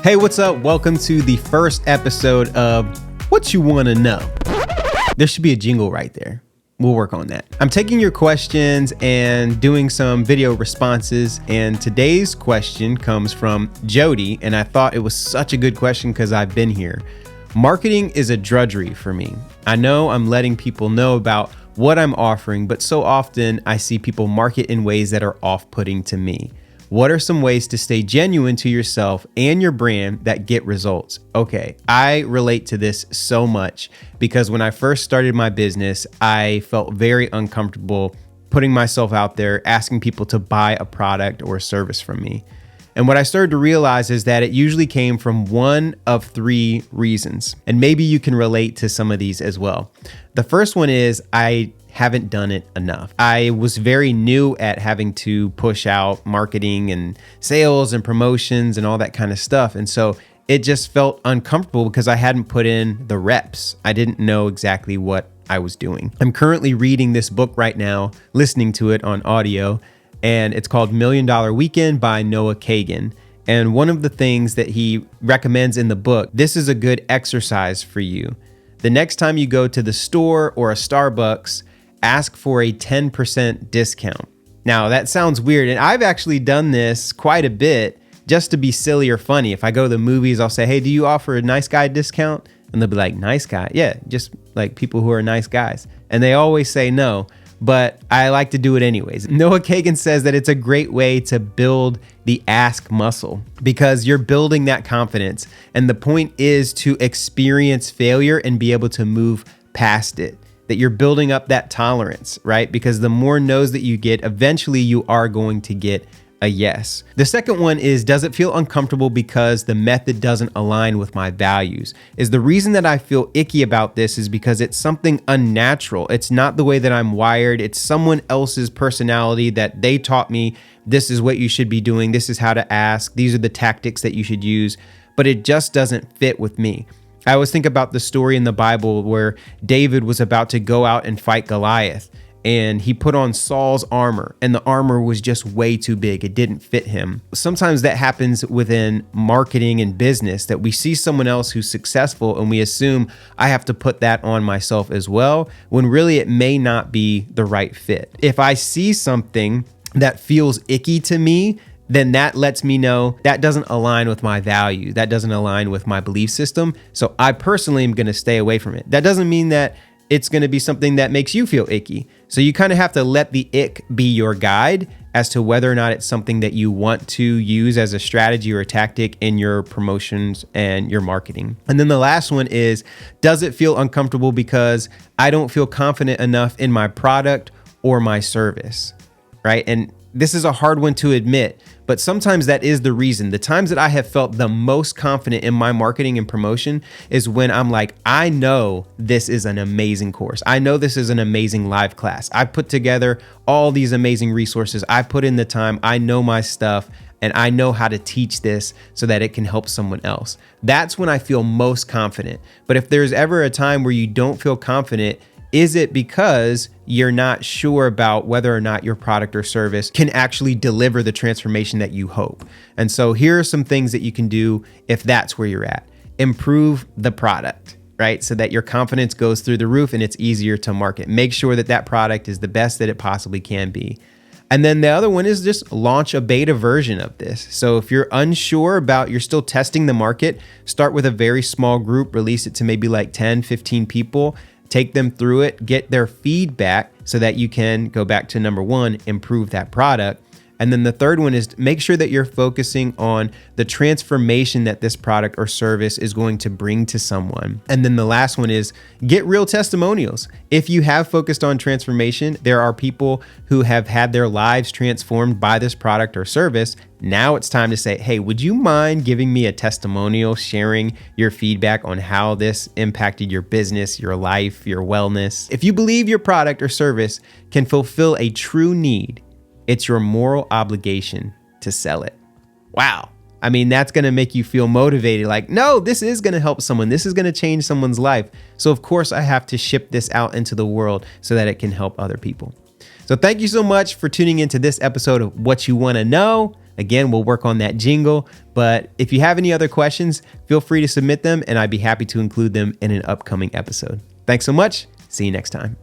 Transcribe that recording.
Hey, what's up? Welcome to the first episode of What You Want to Know. There should be a jingle right there. We'll work on that. I'm taking your questions and doing some video responses, and today's question comes from Jody, and I thought it was such a good question because I've been here. Marketing is a drudgery for me. I know I'm letting people know about what I'm offering, but so often I see people market in ways that are off-putting to me. What are some ways to stay genuine to yourself and your brand that get results? Okay, I relate to this so much because when I first started my business, I felt very uncomfortable putting myself out there, asking people to buy a product or a service from me. And what I started to realize is that it usually came from one of three reasons. And maybe you can relate to some of these as well. The first one is I haven't done it enough. I was very new at having to push out marketing and sales and promotions and all that kind of stuff. And so it just felt uncomfortable because I hadn't put in the reps. I didn't know exactly what I was doing. I'm currently reading this book right now, listening to it on audio, and it's called $1 Million Weekend by Noah Kagan. And one of the things that he recommends in the book, this is a good exercise for you. The next time you go to the store or a Starbucks, ask for a 10% discount. Now that sounds weird, and I've actually done this quite a bit just to be silly or funny. If I go to the movies, I'll say, hey, do you offer a nice guy discount? And they'll be like, nice guy? Yeah, just like people who are nice guys. And they always say no, but I like to do it anyways. Noah Kagan says that it's a great way to build the ask muscle because you're building that confidence. And the point is to experience failure and be able to move past it. That you're building up that tolerance, right? Because the more no's that you get, eventually you are going to get a yes. The second one is, does it feel uncomfortable because the method doesn't align with my values? Is the reason that I feel icky about this is because it's something unnatural. It's not the way that I'm wired. It's someone else's personality that they taught me. This is what you should be doing. This is how to ask. These are the tactics that you should use, but it just doesn't fit with me. I always think about the story in the Bible where David was about to go out and fight Goliath, and he put on Saul's armor, and the armor was just way too big. It didn't fit him. Sometimes that happens within marketing and business, that we see someone else who's successful and we assume I have to put that on myself as well, when really it may not be the right fit. If I see something that feels icky to me, then that lets me know that doesn't align with my value. That doesn't align with my belief system. So I personally am going to stay away from it. That doesn't mean that it's going to be something that makes you feel icky. So you kind of have to let the ick be your guide as to whether or not it's something that you want to use as a strategy or a tactic in your promotions and your marketing. And then the last one is, does it feel uncomfortable because I don't feel confident enough in my product or my service, right? And this is a hard one to admit, but sometimes that is the reason. The times that I have felt the most confident in my marketing and promotion is when I'm like, I know this is an amazing course. I know this is an amazing live class. I put together all these amazing resources. I put in the time. I know my stuff, and I know how to teach this so that it can help someone else. That's when I feel most confident. But if there's ever a time where you don't feel confident, is it because you're not sure about whether or not your product or service can actually deliver the transformation that you hope? And so here are some things that you can do if that's where you're at. Improve the product, right? So that your confidence goes through the roof and it's easier to market. Make sure that that product is the best that it possibly can be. And then the other one is just launch a beta version of this. So if you're unsure about, you're still testing the market, start with a very small group, release it to maybe like 10, 15 people. Take them through it, get their feedback so that you can go back to number one, improve that product. And then the third one is make sure that you're focusing on the transformation that this product or service is going to bring to someone. And then the last one is get real testimonials. If you have focused on transformation, there are people who have had their lives transformed by this product or service. Now it's time to say, hey, would you mind giving me a testimonial, sharing your feedback on how this impacted your business, your life, your wellness? If you believe your product or service can fulfill a true need, it's your moral obligation to sell it. Wow. I mean, that's going to make you feel motivated. Like, no, this is going to help someone. This is going to change someone's life. So of course I have to ship this out into the world so that it can help other people. So thank you so much for tuning into this episode of What You Want to Know. Again, we'll work on that jingle. But if you have any other questions, feel free to submit them and I'd be happy to include them in an upcoming episode. Thanks so much. See you next time.